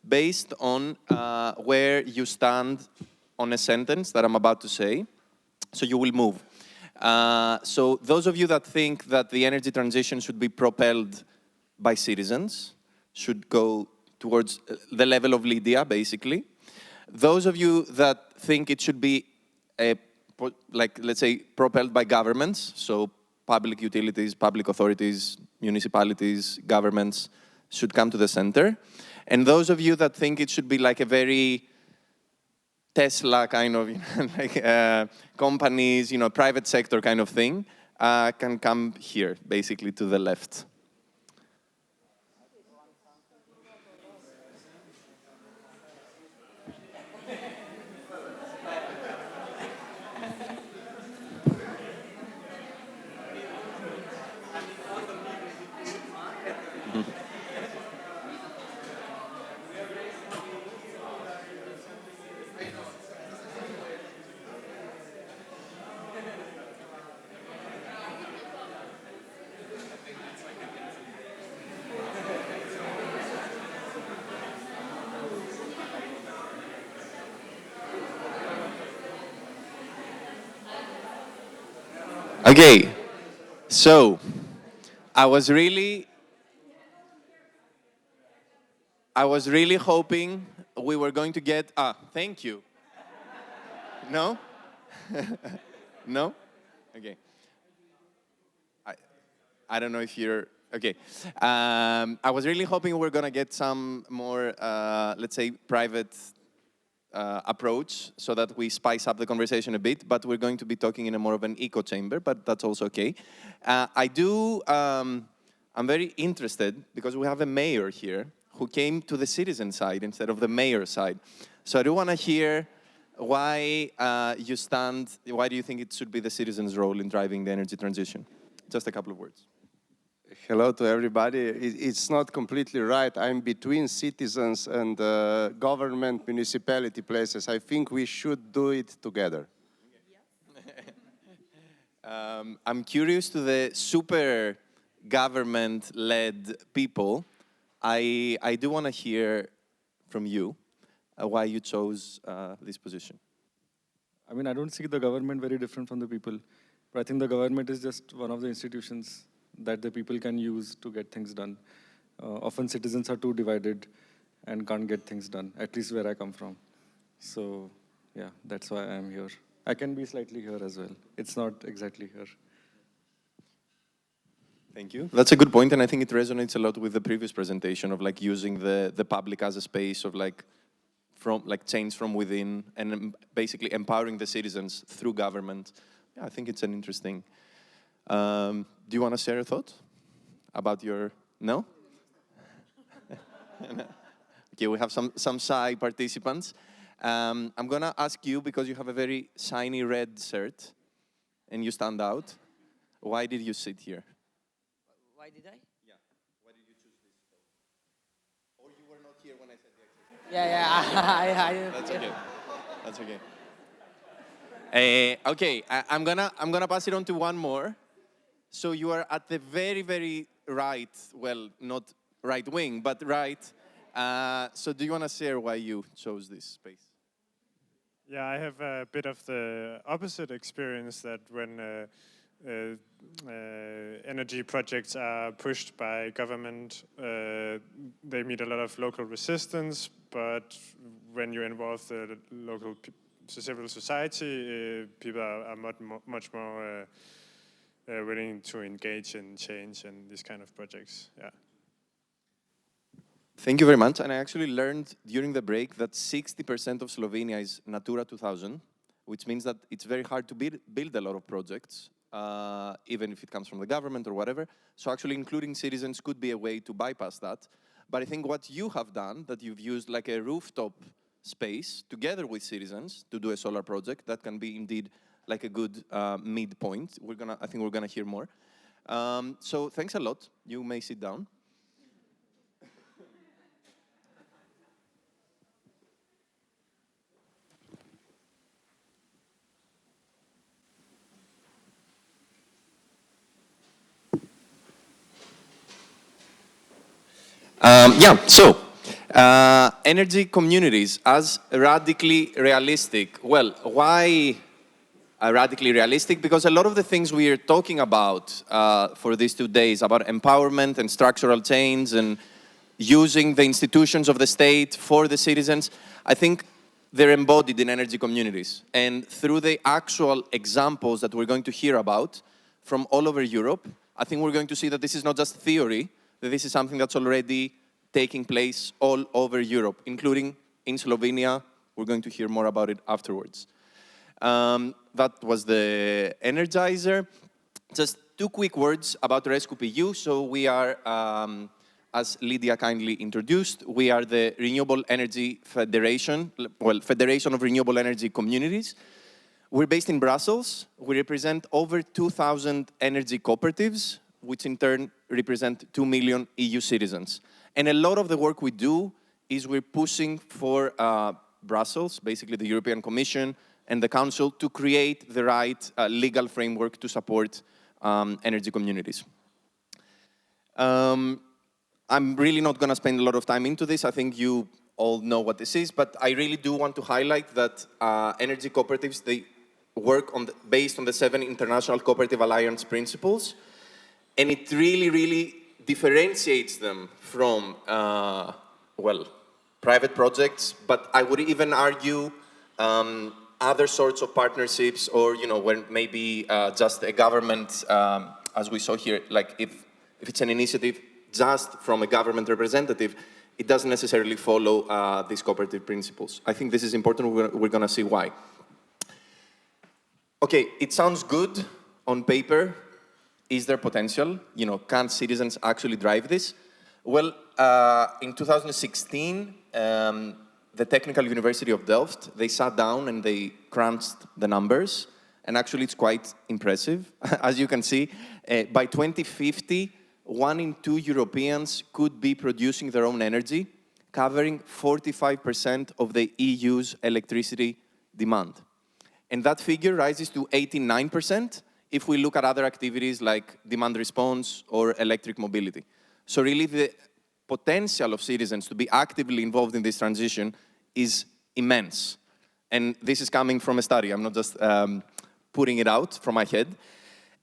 based on where you stand on a sentence that I'm about to say. So you will move. So those of you that think that the energy transition should be propelled by citizens should go towards the level of Lydia, basically. Those of you that think it should be, like, let's say, propelled by governments, so public utilities, public authorities, municipalities, governments should come to the center. And those of you that think it should be like a very Tesla kind of, like companies, private sector kind of thing, can come here, basically to the left. Okay, so I was really hoping we were going to get, thank you. No? No? Okay. I don't know if you're, okay. I was really hoping we were gonna get some more, let's say, private approach so that we spice up the conversation a bit, but we're going to be talking in a more of an echo chamber, but that's also okay. I'm very interested because we have a mayor here who came to the citizen side instead of the mayor side. So I do want to hear why why do you think it should be the citizens' role in driving the energy transition? Just a couple of words. Hello to everybody. It's not completely right. I'm between citizens and government, municipality places. I think we should do it together. I'm curious to the super government-led people. I do want to hear from you why you chose this position. I mean, I don't see the government very different from the people, but I think the government is just one of the institutions that the people can use to get things done. Often citizens are too divided and can't get things done, at least where I come from. So, yeah, that's why I'm here. I can be slightly here as well. It's not exactly here. Thank you. That's a good point, and I think it resonates a lot with the previous presentation of like using the public as a space of like change from within and basically empowering the citizens through government. Yeah, I think it's an interesting. Do you want to share a thought about your, no? Okay, we have some shy participants. I'm gonna ask you, because you have a very shiny red shirt and you stand out, why did you sit here? Why did I? Yeah, why did you choose this spot? Or you were not here when I said the exercise? Yeah. That's okay. That's okay. Okay, I'm gonna pass it on to one more. So you are at the very, very right, well, not right wing, but right. So do you want to share why you chose this space? Yeah, I have a bit of the opposite experience that when energy projects are pushed by government, they meet a lot of local resistance, but when you involve the local civil society, people are much more willing to engage in change and these kind of projects. Yeah. Thank you very much. And I actually learned during the break that 60% of Slovenia is Natura 2000, which means that it's very hard to build a lot of projects, even if it comes from the government or whatever. So actually including citizens could be a way to bypass that. But I think what you have done, that you've used like a rooftop space together with citizens to do a solar project, that can be indeed like a good midpoint. I think we're gonna hear more. So thanks a lot. You may sit down. Energy communities as radically realistic. Well, why radically realistic? Because a lot of the things we are talking about for these 2 days, about empowerment and structural change and using the institutions of the state for the citizens, I think they're embodied in energy communities. And through the actual examples that we're going to hear about from all over Europe, I think we're going to see that this is not just theory, that this is something that's already taking place all over Europe, including in Slovenia. We're going to hear more about it afterwards. That was the Energizer. Just 2 quick words about RescuPU. So we are, as Lydia kindly introduced, we are the Renewable Energy Federation, well, Federation of Renewable Energy Communities. We're based in Brussels. We represent over 2,000 energy cooperatives, which in turn represent 2 million EU citizens. And a lot of the work we do is we're pushing for Brussels, basically the European Commission, and the Council to create the right legal framework to support energy communities. I'm really not going to spend a lot of time into this. I think you all know what this is, but I really do want to highlight that energy cooperatives, they work based on the 7 International Cooperative Alliance principles, and it really differentiates them from, well, private projects, but I would even argue other sorts of partnerships, or when maybe just a government, as we saw here, like if it's an initiative just from a government representative, it doesn't necessarily follow these cooperative principles. I think this is important. We're going to see why. Okay, it sounds good on paper. Is there potential? Can citizens actually drive this? Well, in 2016, the Technical University of Delft, they sat down and they crunched the numbers, and actually it's quite impressive. As you can see, by 2050, 1 in 2 Europeans could be producing their own energy, covering 45% of the EU's electricity demand. And that figure rises to 89% if we look at other activities like demand response or electric mobility. So really the potential of citizens to be actively involved in this transition is immense. And this is coming from a study. I'm not just putting it out from my head.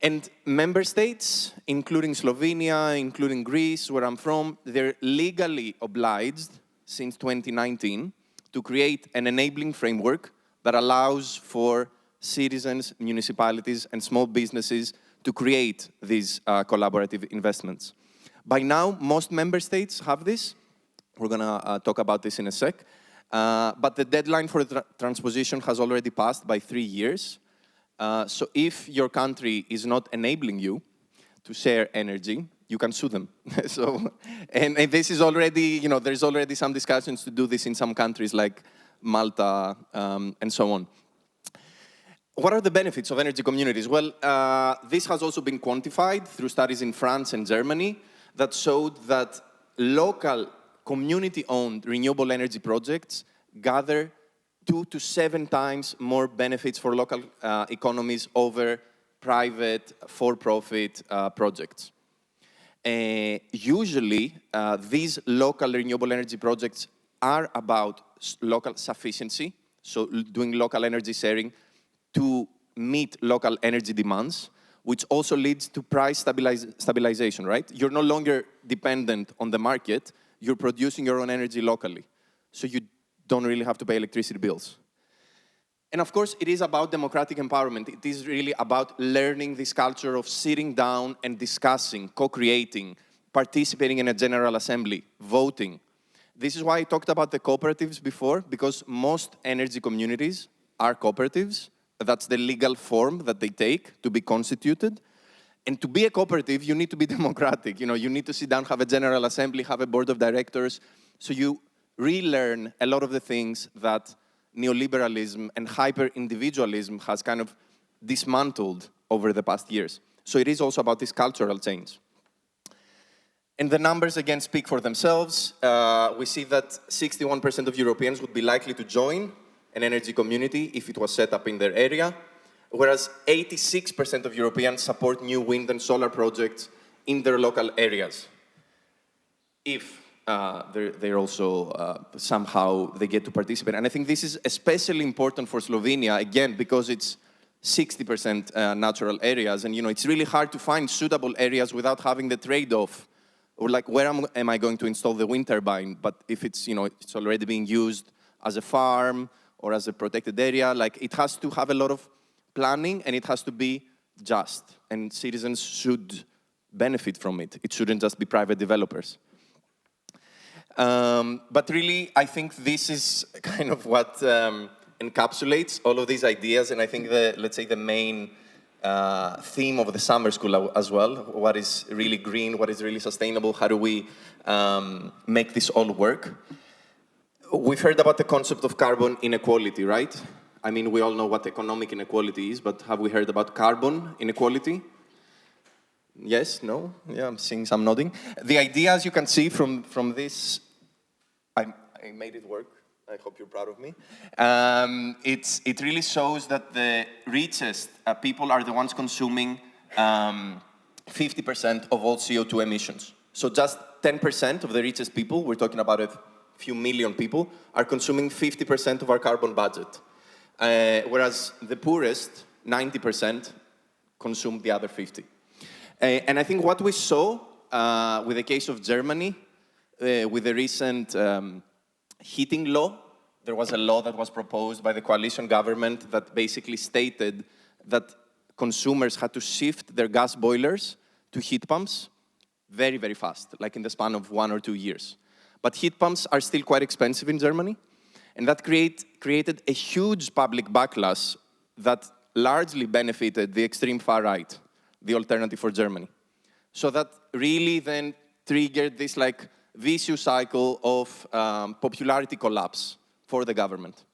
And member states, including Slovenia, including Greece, where I'm from, they're legally obliged since 2019 to create an enabling framework that allows for citizens, municipalities, and small businesses to create these collaborative investments. By now, most member states have this. We're going to talk about this in a sec. But the deadline for the transposition has already passed by 3 years. So if your country is not enabling you to share energy, you can sue them. and this is already, there's already some discussions to do this in some countries like Malta and so on. What are the benefits of energy communities? Well, this has also been quantified through studies in France and Germany that showed that local community-owned renewable energy projects gather 2 to 7 times more benefits for local economies over private for-profit projects. Usually, these local renewable energy projects are about local sufficiency, so doing local energy sharing to meet local energy demands, which also leads to price stabilization, right? You're no longer dependent on the market, you're producing your own energy locally, so you don't really have to pay electricity bills. And of course, it is about democratic empowerment. It is really about learning this culture of sitting down and discussing, co-creating, participating in a general assembly, voting. This is why I talked about the cooperatives before, because most energy communities are cooperatives. That's the legal form that they take to be constituted. And to be a cooperative, you need to be democratic. You need to sit down, have a general assembly, have a board of directors. So you relearn a lot of the things that neoliberalism and hyper-individualism has kind of dismantled over the past years. So it is also about this cultural change. And the numbers, again, speak for themselves. We see that 61% of Europeans would be likely to join an energy community if it was set up in their area, whereas 86% of Europeans support new wind and solar projects in their local areas. If they're also somehow they get to participate. And I think this is especially important for Slovenia, again, because it's 60% natural areas. And, it's really hard to find suitable areas without having the trade-off. Or like, where am I going to install the wind turbine? But if it's, it's already being used as a farm or as a protected area, like it has to have a lot of planning and it has to be just. And citizens should benefit from it. It shouldn't just be private developers. But really, I think this is kind of what encapsulates all of these ideas, and I think let's say the main theme of the summer school as well. What is really green? What is really sustainable? How do we make this all work? We've heard about the concept of carbon inequality, right? I mean, we all know what economic inequality is, but have we heard about carbon inequality? Yes, no? Yeah, I'm seeing some nodding. The idea, as you can see from this, I made it work. I hope you're proud of me. It really shows that the richest people are the ones consuming 50% of all CO2 emissions. So just 10% of the richest people, we're talking about a few million people, are consuming 50% of our carbon budget. Whereas the poorest, 90%, consume the other 50%. And I think what we saw with the case of Germany, with the recent heating law, there was a law that was proposed by the coalition government that basically stated that consumers had to shift their gas boilers to heat pumps very, very fast, like in the span of 1 or 2 years. But heat pumps are still quite expensive in Germany, and that created a huge public backlash that largely benefited the extreme far right, the Alternative for Germany. So that really then triggered this like vicious cycle of popularity collapse for the government.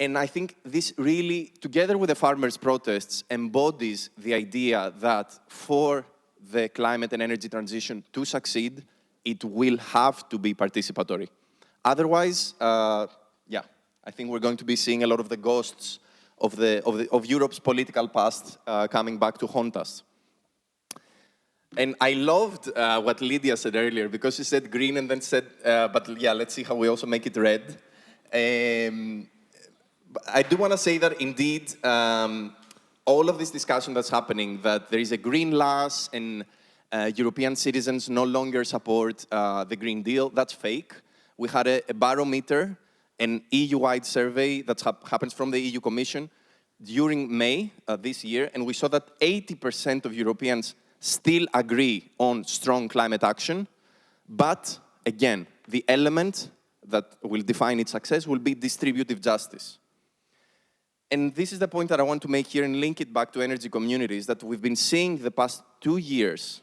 And I think this really, together with the farmers' protests, embodies the idea that for the climate and energy transition to succeed, it will have to be participatory. Otherwise, yeah, I think we're going to be seeing a lot of the ghosts of Europe's political past coming back to haunt us. And I loved what Lydia said earlier, because she said green and then said, but yeah, let's see how we also make it red. I do want to say that indeed, all of this discussion that's happening, that there is a green loss and European citizens no longer support the Green Deal, that's fake. We had a barometer, an EU-wide survey that happens from the EU Commission during May this year, and we saw that 80% of Europeans still agree on strong climate action, but again, the element that will define its success will be distributive justice. And this is the point that I want to make here and link it back to energy communities, that we've been seeing the past 2 years,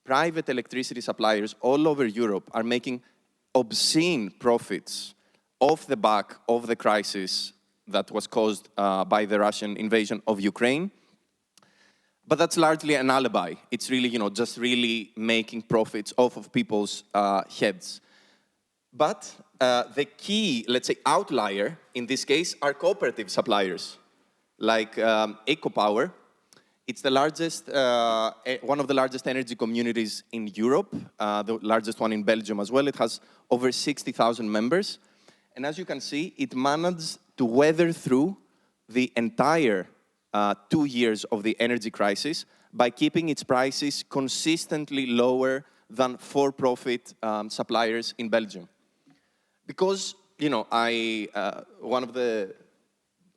private electricity suppliers all over Europe are making obscene profits off the back of the crisis that was caused by the Russian invasion of Ukraine. But that's largely an alibi. It's really, just really making profits off of people's heads. But the key, let's say, outlier in this case are cooperative suppliers, like EcoPower. It's the largest, one of the largest energy communities in Europe, the largest one in Belgium as well. It has over 60,000 members. And as you can see, it managed to weather through the entire 2 years of the energy crisis by keeping its prices consistently lower than for-profit suppliers in Belgium. Because, one of the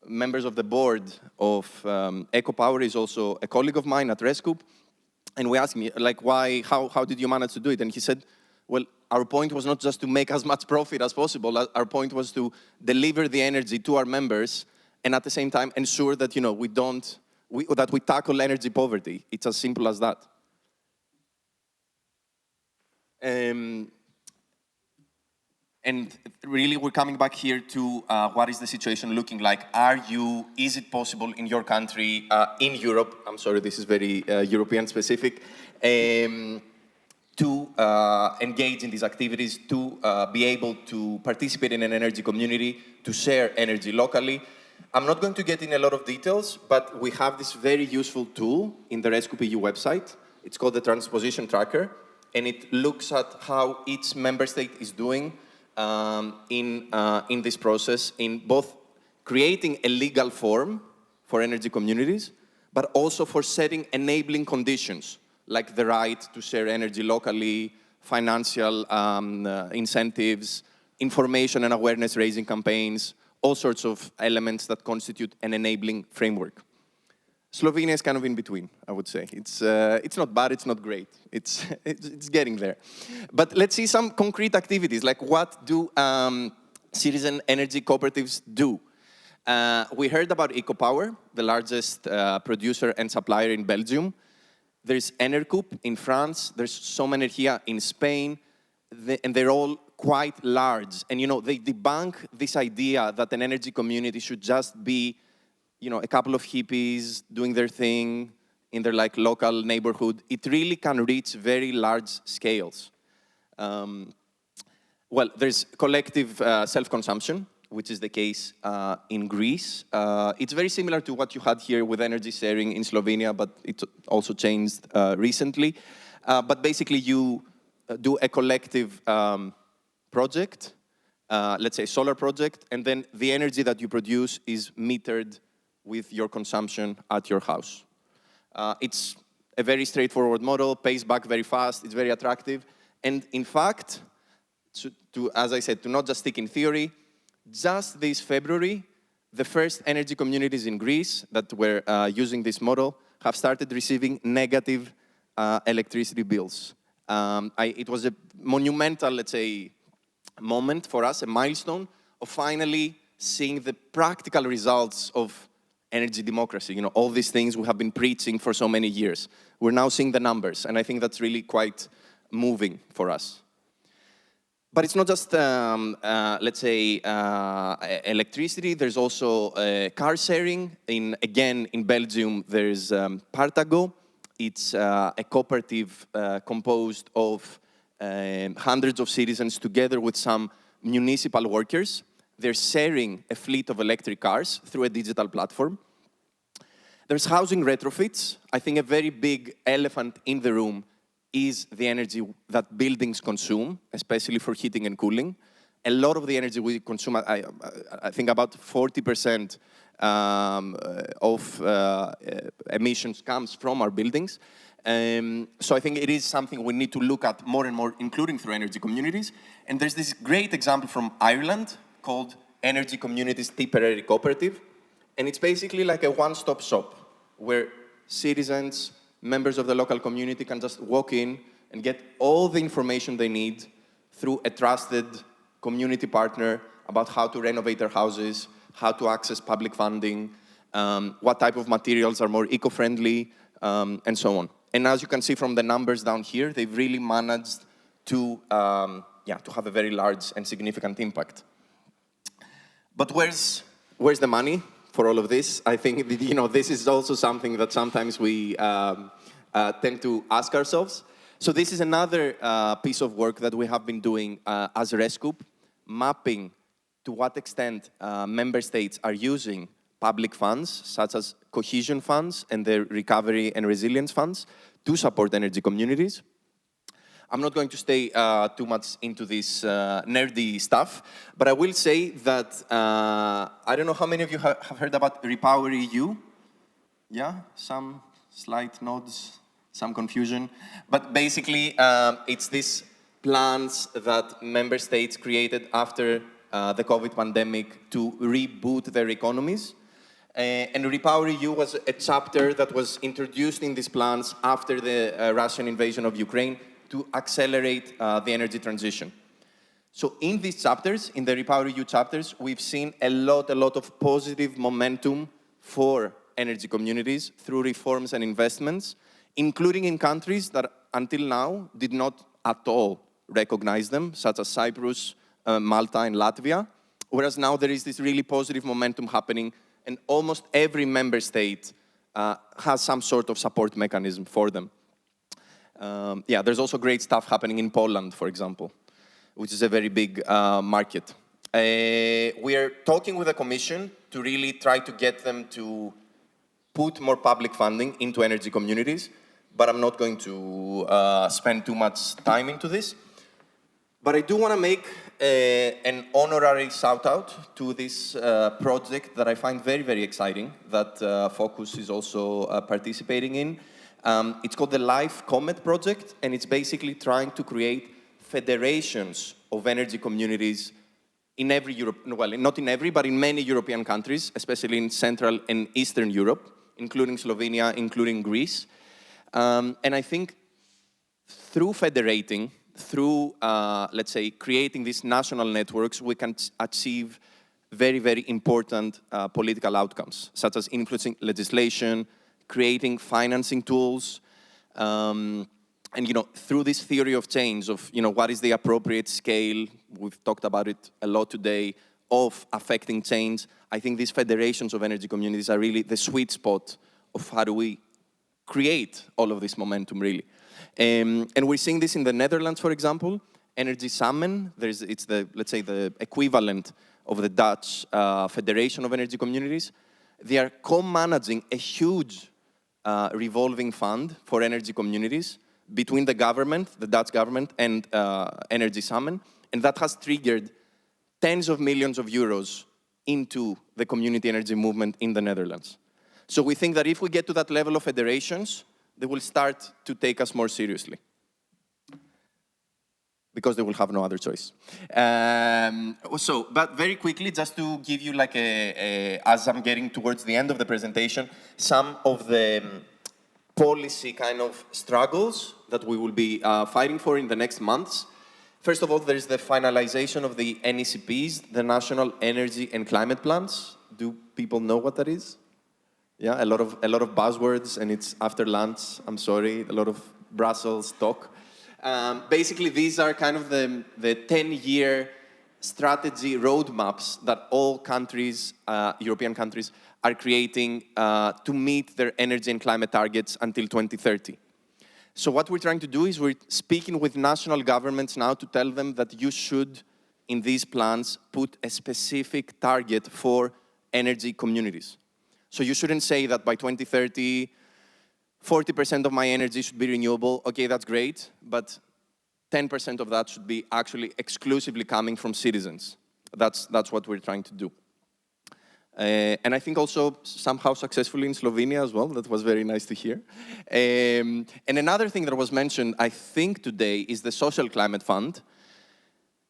members of the board of EcoPower is also a colleague of mine at Rescoop, and we asked me, like, how did you manage to do it? And he said, well, our point was not just to make as much profit as possible. Our point was to deliver the energy to our members and at the same time ensure that, that we tackle energy poverty. It's as simple as that. And really, we're coming back here to what is the situation looking like? Is it possible in your country, in Europe, I'm sorry, this is very European specific, to engage in these activities, to be able to participate in an energy community, to share energy locally? I'm not going to get in a lot of details, but we have this very useful tool in the Rescoop EU website. It's called the Transposition Tracker. and it looks at how each member state is doing in this process, in both creating a legal form for energy communities, but also for setting enabling conditions, like the right to share energy locally, financial incentives, information and awareness raising campaigns, all sorts of elements that constitute an enabling framework. Slovenia is kind of in between, I would say. It's not bad, it's not great. It's getting there. But let's see some concrete activities, like what do citizen energy cooperatives do? We heard about EcoPower, the largest producer and supplier in Belgium. There's Enercoup in France, there's Somenergia in Spain, and they're all quite large. And they debunk this idea that an energy community should just be a couple of hippies doing their thing in their local neighborhood. It really can reach very large scales. Well, there's collective self-consumption, which is the case in Greece. It's very similar to what you had here with energy sharing in Slovenia, but it also changed recently. But basically, you do a collective project, let's say a solar project, and then the energy that you produce is metered with your consumption at your house. It's a very straightforward model, pays back very fast, it's very attractive. And in fact, as I said, to not just stick in theory, just this February, the first energy communities in Greece that were using this model have started receiving negative electricity bills. It was a monumental, let's say, moment for us, a milestone of finally seeing the practical results of energy democracy, all these things we have been preaching for so many years. We're now seeing the numbers, and I think that's really quite moving for us. But it's not just, let's say, electricity. There's also car sharing. Again, in Belgium, there's Partago. It's a cooperative composed of hundreds of citizens together with some municipal workers. They're sharing a fleet of electric cars through a digital platform. There's housing retrofits. I think a very big elephant in the room is the energy that buildings consume, especially for heating and cooling. A lot of the energy we consume, I think about 40% of emissions comes from our buildings. So I think it is something we need to look at more and more, including through energy communities. And there's this great example from Ireland called Energy Communities Tipperary Cooperative. And it's basically like a one-stop shop where citizens, members of the local community can just walk in and get all the information they need through a trusted community partner about how to renovate their houses, how to access public funding, what type of materials are more eco-friendly, and so on. And as you can see from the numbers down here, they've really managed to have a very large and significant impact. But where's the money for all of this? I think this is also something that sometimes we tend to ask ourselves. So this is another piece of work that we have been doing as Rescoup, mapping to what extent member states are using public funds, such as cohesion funds and the recovery and resilience funds, to support energy communities. I'm not going to stay too much into this nerdy stuff, but I will say that I don't know how many of you have heard about Repower EU. Yeah, some slight nods, some confusion. But basically, it's these plans that member states created after the COVID pandemic to reboot their economies. And Repower EU was a chapter that was introduced in these plans after the Russian invasion of Ukraine to accelerate the energy transition. So in these chapters, in the Repower EU chapters, we've seen a lot of positive momentum for energy communities through reforms and investments, including in countries that until now did not at all recognize them, such as Cyprus, Malta, and Latvia. Whereas now there is this really positive momentum happening, and almost every member state has some sort of support mechanism for them. There's also great stuff happening in Poland, for example, which is a very big market. We are talking with the Commission to really try to get them to put more public funding into energy communities, but I'm not going to spend too much time into this. But I do want to make an honorary shout-out to this project that I find very, very exciting, that Focus is also participating in. It's called the Life Comet Project, and it's basically trying to create federations of energy communities in every Europe, well, not in every, but in many European countries, especially in Central and Eastern Europe, including Slovenia, including Greece. And I think through federating, through, let's say, creating these national networks, we can achieve very, very important political outcomes, such as influencing legislation, creating financing tools, and through this theory of change of what is the appropriate scale, we've talked about it a lot today, of affecting change. I think these federations of energy communities are really the sweet spot of how do we create all of this momentum, really. And we're seeing this in the Netherlands, for example. Energy Samen, it's let's say the equivalent of the Dutch Federation of Energy Communities. They are co-managing a huge revolving fund for energy communities between the government, the Dutch government, and Energy Samen. And that has triggered tens of millions of euros into the community energy movement in the Netherlands. So we think that if we get to that level of federations, they will start to take us more seriously, because they will have no other choice. But very quickly, just to give you like as I'm getting towards the end of the presentation, some of the policy kind of struggles that we will be fighting for in the next months. First of all, there's the finalization of the NECPs, the National Energy and Climate Plans. Do people know what that is? Yeah, a lot of buzzwords, and it's after lunch. I'm sorry, a lot of Brussels talk. Basically, these are kind of the 10-year strategy roadmaps that all countries, European countries, are creating to meet their energy and climate targets until 2030. So what we're trying to do is we're speaking with national governments now to tell them that you should, in these plans, put a specific target for energy communities. So you shouldn't say that by 2030, 40% of my energy should be renewable. Okay, that's great, but 10% of that should be actually exclusively coming from citizens. That's what we're trying to do. And I think also somehow successfully in Slovenia as well. That was very nice to hear. And another thing that was mentioned, I think today, is the Social Climate Fund.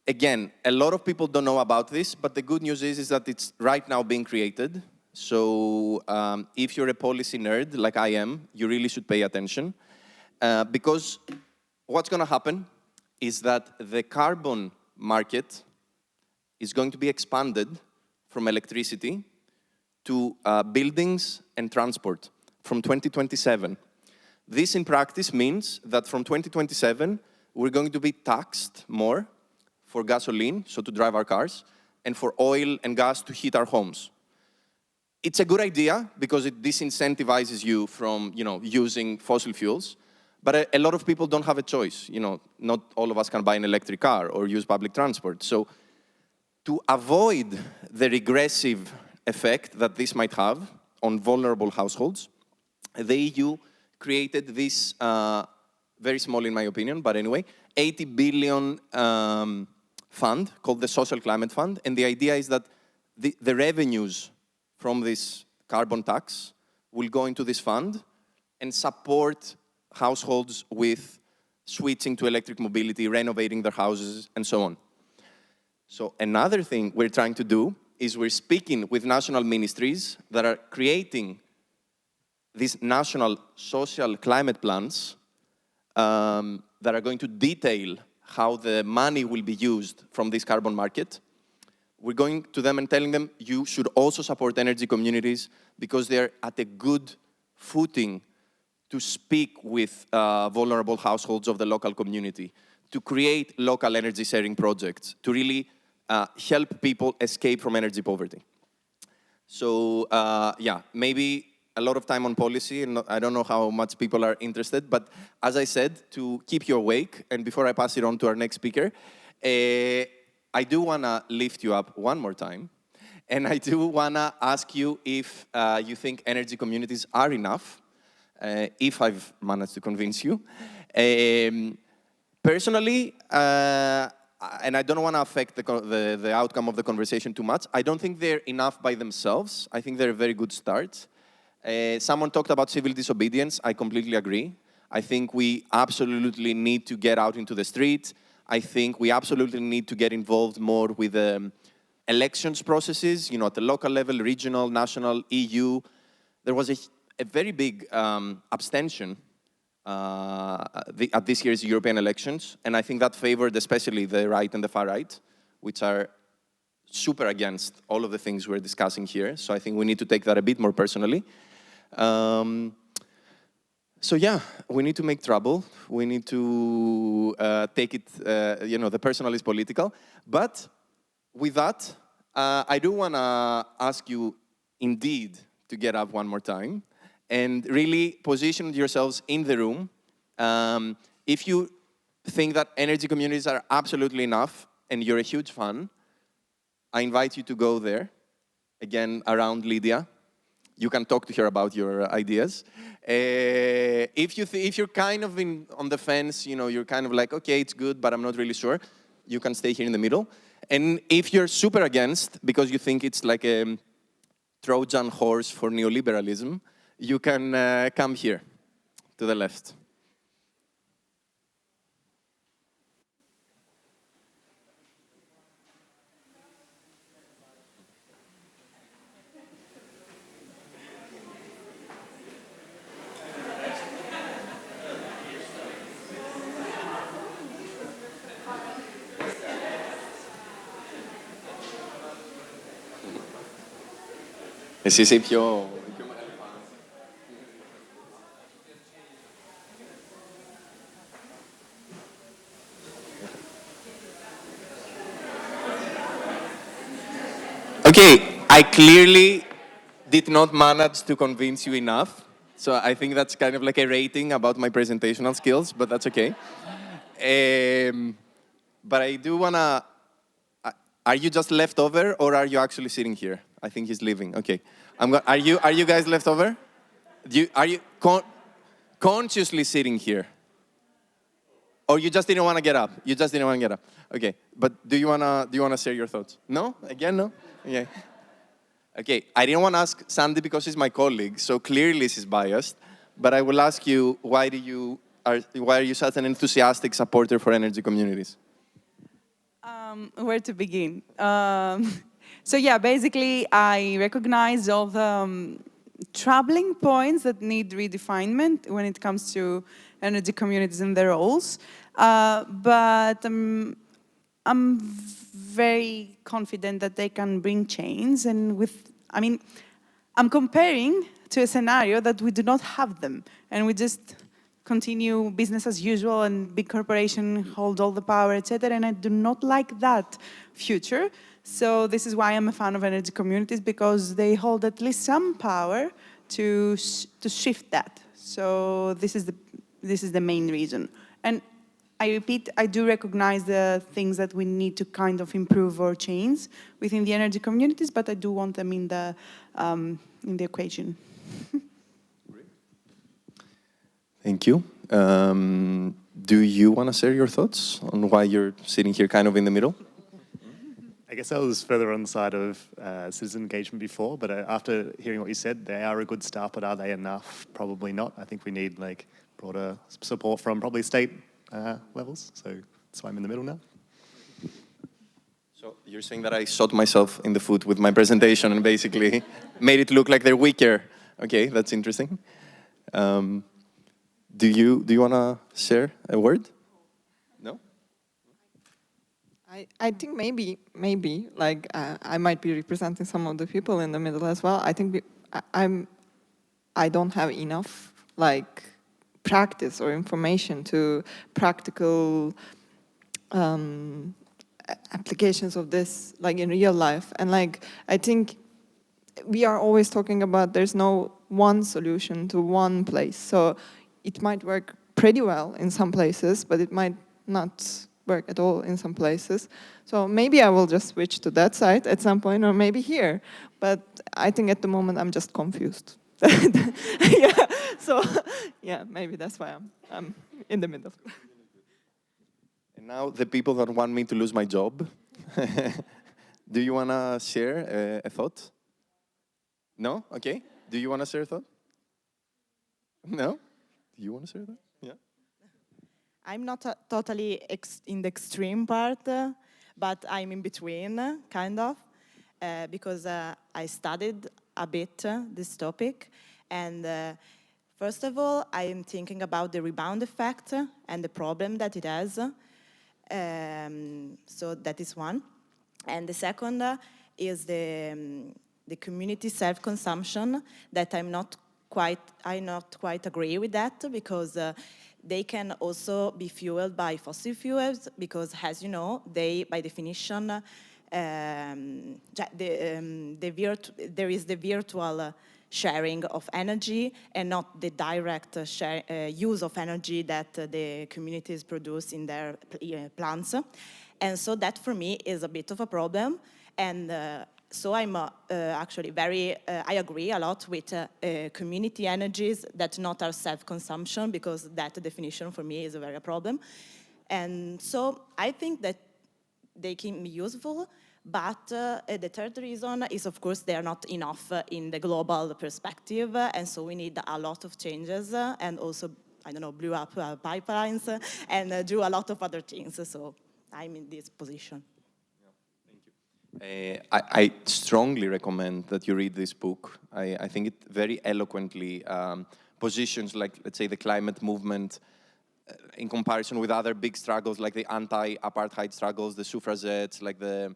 Again, a lot of people don't know about this, but the good news is that it's right now being created. So if you're a policy nerd, like I am, you really should pay attention. Because what's going to happen is that the carbon market is going to be expanded from electricity to buildings and transport from 2027. This in practice means that from 2027, we're going to be taxed more for gasoline, so to drive our cars, and for oil and gas to heat our homes. It's a good idea because it disincentivizes you from, using fossil fuels. But a lot of people don't have a choice. Not all of us can buy an electric car or use public transport. So to avoid the regressive effect that this might have on vulnerable households, the EU created this, very small in my opinion, but anyway, 80 billion fund called the Social Climate Fund. And the idea is that the revenues from this carbon tax will go into this fund and support households with switching to electric mobility, renovating their houses, and so on. So another thing we're trying to do is we're speaking with national ministries that are creating these national social climate plans that are going to detail how the money will be used from this carbon market. We're going to them and telling them, you should also support energy communities because they're at a good footing to speak with vulnerable households of the local community, to create local energy sharing projects, to really help people escape from energy poverty. So yeah, maybe a lot of time on policy, and I don't know how much people are interested, but as I said, to keep you awake, and before I pass it on to our next speaker, I do want to lift you up one more time, and I do want to ask you if you think energy communities are enough, if I've managed to convince you. Personally, and I don't want to affect the outcome of the conversation too much, I don't think they're enough by themselves. I think they're a very good start. Someone talked about civil disobedience. I completely agree. I think we absolutely need to get out into the street. I think we absolutely need to get involved more with elections processes, at the local level, regional, national, EU. There was a very big abstention at this year's European elections, and I think that favored especially the right and the far right, which are super against all of the things we're discussing here. So I think we need to take that a bit more personally. So yeah, we need to make trouble. We need to take it, the personal is political. But with that, I do want to ask you indeed to get up one more time and really position yourselves in the room. If you think that energy communities are absolutely enough and you're a huge fan, I invite you to go there, again, around Lydia. You can talk to her about your ideas. If you're kind of on the fence, you're kind of like, okay, it's good, but I'm not really sure, you can stay here in the middle. And if you're super against, because you think it's like a Trojan horse for neoliberalism, you can come here to the left. Sì, sei più Okay, I clearly did not manage to convince you enough. So I think that's kind of like a rating about my presentational skills, but that's okay. But I do want to... Are you just left over, or are you actually sitting here? I think he's leaving. Okay. Are you guys left over? Are you consciously sitting here? Or you just didn't want to get up? You just didn't want to get up. Okay. But do you wanna share your thoughts? No? Again, no? Okay. Okay. I didn't want to ask Sandy because she's my colleague, so clearly she's biased. But I will ask you, why are you such an enthusiastic supporter for energy communities? Where to begin? So yeah, basically, I recognize all the troubling points that need redefinement when it comes to energy communities and their roles. But I'm very confident that they can bring change. And I'm comparing to a scenario that we do not have them, and we just continue business as usual and big corporation hold all the power, etc. And I do not like that future. So this is why I'm a fan of energy communities, because they hold at least some power to shift that. So this is the main reason. And I repeat, I do recognize the things that we need to kind of improve or change within the energy communities, but I do want them in the equation. Thank you. Do you want to share your thoughts on why you're sitting here kind of in the middle? I guess I was further on the side of citizen engagement before, but after hearing what you said, they are a good start, but are they enough? Probably not. I think we need broader support from probably state levels, so that's why I'm in the middle now. So you're saying that I shot myself in the foot with my presentation and basically made it look like they're weaker. Okay, that's interesting. Do you want to share a word? No? I think maybe, I might be representing some of the people in the middle as well. I think I don't have enough, practice or information to practical applications of this, in real life. And, I think we are always talking about there's no one solution to one place. So it might work pretty well in some places, but it might not work at all in some places. So maybe I will just switch to that side at some point, or maybe here. But I think at the moment I'm just confused. Yeah, so yeah, maybe that's why I'm in the middle. And now the people that want me to lose my job. Do you want to share a thought? No? Okay. Do you want to share a thought? No? Do you want to share that? Yeah. I'm not totally in the extreme part, but I'm in between, kind of, because I studied a bit this topic. And first of all, I'm thinking about the rebound effect and the problem that it has. So that is one. And the second is the community self-consumption that I not quite agree with that, because they can also be fueled by fossil fuels, because as you know, they by definition there is the virtual sharing of energy and not the direct use of energy that the communities produce in their plants. And so that for me is a bit of a problem. And so I'm actually I agree a lot with community energies that not are self-consumption, because that definition for me is a very problem. And so I think that they can be useful, but the third reason is, of course, they are not enough in the global perspective, and so we need a lot of changes, and also, I don't know, blew up pipelines, and do a lot of other things, so I'm in this position. I strongly recommend that you read this book. I think it very eloquently positions, like, let's say, the climate movement in comparison with other big struggles, like the anti-apartheid struggles, the suffragettes, like the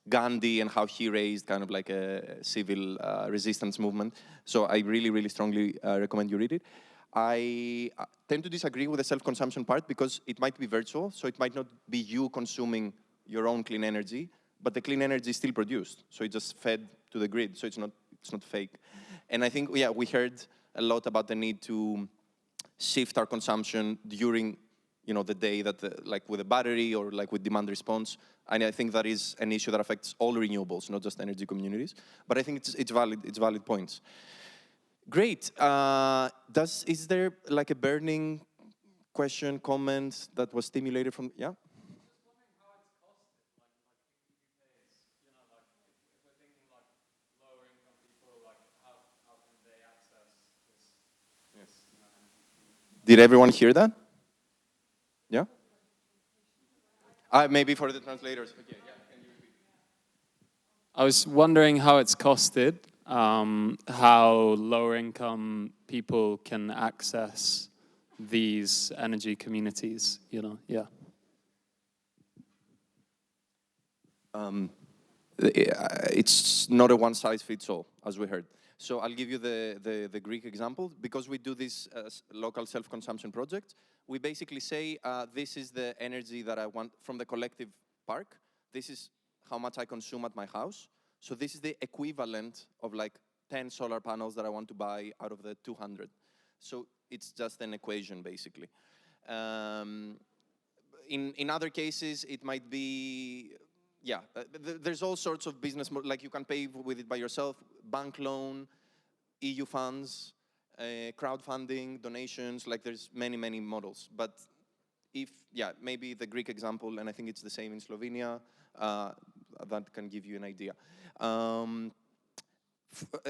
Gandhi and how he raised kind of like a civil resistance movement. So I really, really strongly recommend you read it. I tend to disagree with the self-consumption part, because it might be virtual, so it might not be you consuming your own clean energy, but the clean energy is still produced, so it's just fed to the grid, so it's not fake. And I think, yeah, we heard a lot about the need to shift our consumption during, you know, the day, that like with a battery or like with demand response. And I think that is an issue that affects all renewables, not just energy communities. But I think it's valid points. Great. Is there like a burning question, comment that was stimulated from, yeah? Did everyone hear that? Yeah? Maybe for the translators. Okay, yeah. Can you repeat? I was wondering how it's costed, how lower income people can access these energy communities, you know, yeah. It's not a one-size-fits-all, as we heard. So I'll give you the Greek example. Because we do this local self-consumption project, we basically say, this is the energy that I want from the collective park. This is how much I consume at my house. So this is the equivalent of like 10 solar panels that I want to buy out of the 200. So it's just an equation, basically. In other cases, it might be, yeah, there's all sorts of business, like you can pay with it by yourself, bank loan, EU funds, crowdfunding, donations, like there's many, many models. But maybe the Greek example, and I think it's the same in Slovenia, that can give you an idea.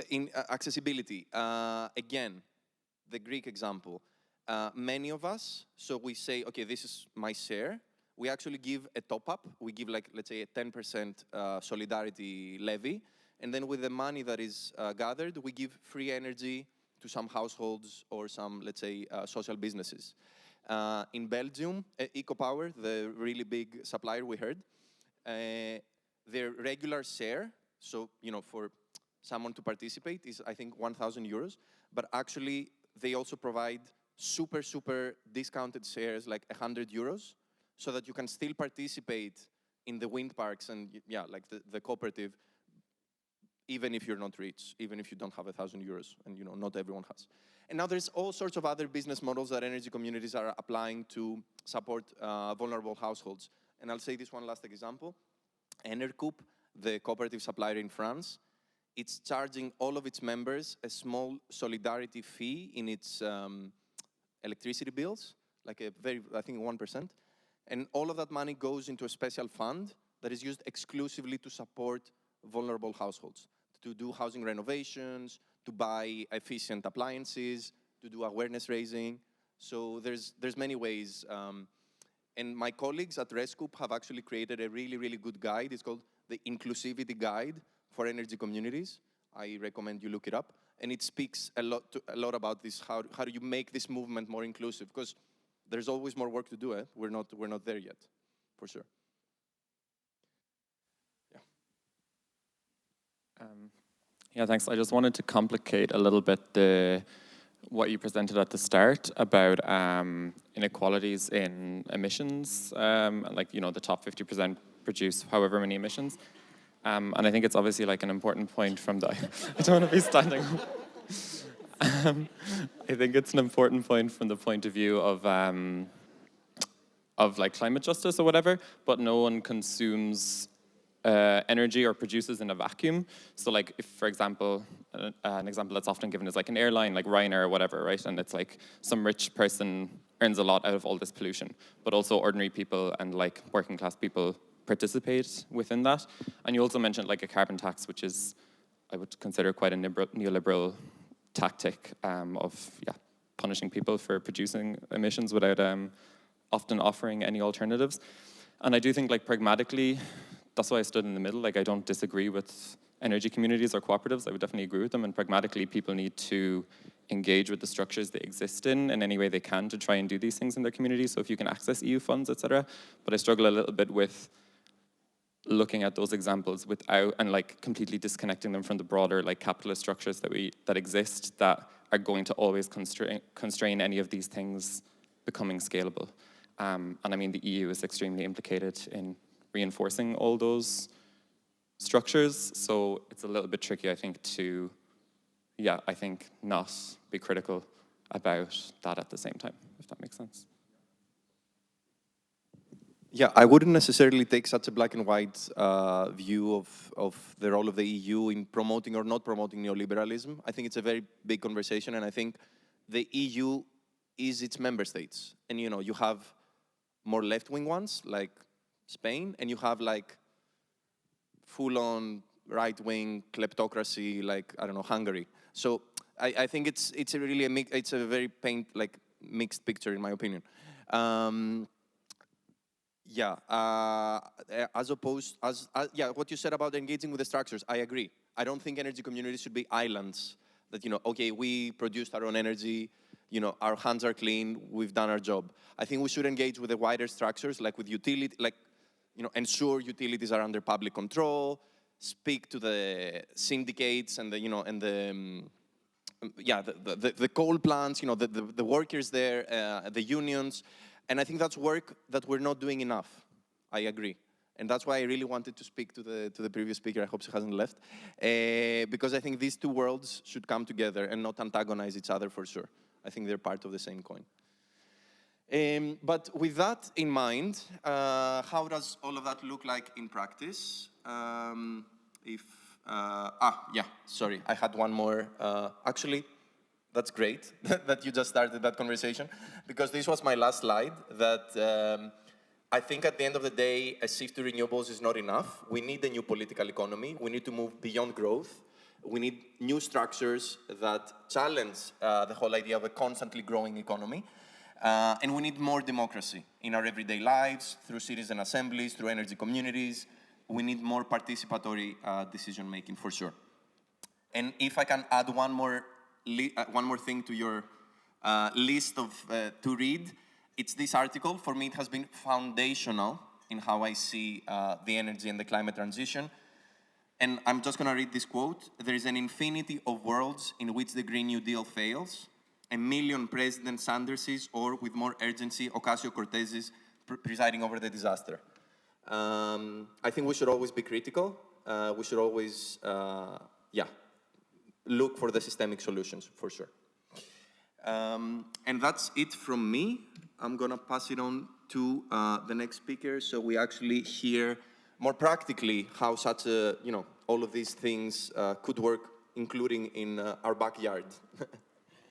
In accessibility, again, the Greek example, many of us, so we say, okay, this is my share. We actually give a top-up. We give, like, let's say, a 10% solidarity levy. And then with the money that is gathered, we give free energy to some households or some, let's say, social businesses. In Belgium, EcoPower, the really big supplier we heard, their regular share, so, you know, for someone to participate is, I think, 1,000 euros. But actually, they also provide super, super discounted shares, like 100 euros, so that you can still participate in the wind parks and, yeah, like the cooperative, even if you're not rich, even if you don't have 1,000 euros, and, you know, not everyone has. And now there's all sorts of other business models that energy communities are applying to support vulnerable households. And I'll say this one last example. Enercoup, the cooperative supplier in France, it's charging all of its members a small solidarity fee in its electricity bills, like a very, I think 1%. And all of that money goes into a special fund that is used exclusively to support vulnerable households, to do housing renovations, to buy efficient appliances, to do awareness raising. So there's many ways. And my colleagues at Rescoop have actually created a really, really good guide. It's called the Inclusivity Guide for Energy Communities. I recommend you look it up. And it speaks a lot about this, how do you make this movement more inclusive? Because there's always more work to do. We're not there yet, for sure. Yeah, thanks. I just wanted to complicate a little bit what you presented at the start about inequalities in emissions, like, you know, the top 50% produce however many emissions. And I think it's obviously like an important point from the, I don't want to be standing up. I think it's an important point from the point of view of like climate justice or whatever, but no one consumes energy or produces in a vacuum. So like if, for example, an example that's often given is like an airline, like Ryanair or whatever, right? And it's like some rich person earns a lot out of all this pollution, but also ordinary people and like working class people participate within that. And you also mentioned like a carbon tax, which is, I would consider quite a neoliberal tactic of punishing people for producing emissions without often offering any alternatives. And I do think like pragmatically, that's why I stood in the middle. Like I don't disagree with energy communities or cooperatives. I would definitely agree with them. And pragmatically, people need to engage with the structures they exist in any way they can to try and do these things in their community. So if you can access EU funds, etc. But I struggle a little bit with looking at those examples without and like completely disconnecting them from the broader like capitalist structures that exist that are going to always constrain any of these things becoming scalable. And I mean, the EU is extremely implicated in reinforcing all those structures. So it's a little bit tricky, I think, to, I think not be critical about that at the same time, if that makes sense. Yeah, I wouldn't necessarily take such a black and white view of the role of the EU in promoting or not promoting neoliberalism. I think it's a very big conversation, and I think the EU is its member states. And you know, you have more left-wing ones, like Spain, and you have like full-on right-wing kleptocracy, like, I don't know, Hungary. So I think it's a really it's a very mixed picture, in my opinion. As opposed, what you said about engaging with the structures, I agree. I don't think energy communities should be islands that, you know, okay, we produced our own energy, you know, our hands are clean, we've done our job. I think we should engage with the wider structures, like with utility, like, you know, ensure utilities are under public control, speak to the syndicates and the, you know, and the, the coal plants, you know, the workers there, the unions. And I think that's work that we're not doing enough. I agree. And that's why I really wanted to speak to the previous speaker. I hope she hasn't left. Because I think these two worlds should come together and not antagonize each other for sure. I think they're part of the same coin. But with that in mind, how does all of that look like in practice? Sorry, I had one more. Actually, that's great that you just started that conversation, because this was my last slide, that I think at the end of the day, a shift to renewables is not enough. We need a new political economy. We need to move beyond growth. We need new structures that challenge the whole idea of a constantly growing economy. And we need more democracy in our everyday lives, through citizen assemblies, through energy communities. We need more participatory decision-making, for sure. And if I can add one more thing to your list of to read, it's this article. For me, it has been foundational in how I see the energy and the climate transition. And I'm just going to read this quote. There is an infinity of worlds in which the Green New Deal fails. A million President Sanderses, or with more urgency, Ocasio-Cortezes presiding over the disaster. I think we should always be critical. We should always, look for the systemic solutions, for sure. And that's it from me. I'm going to pass it on to the next speaker, so we actually hear more practically how such a, all of these things could work, including in our backyard.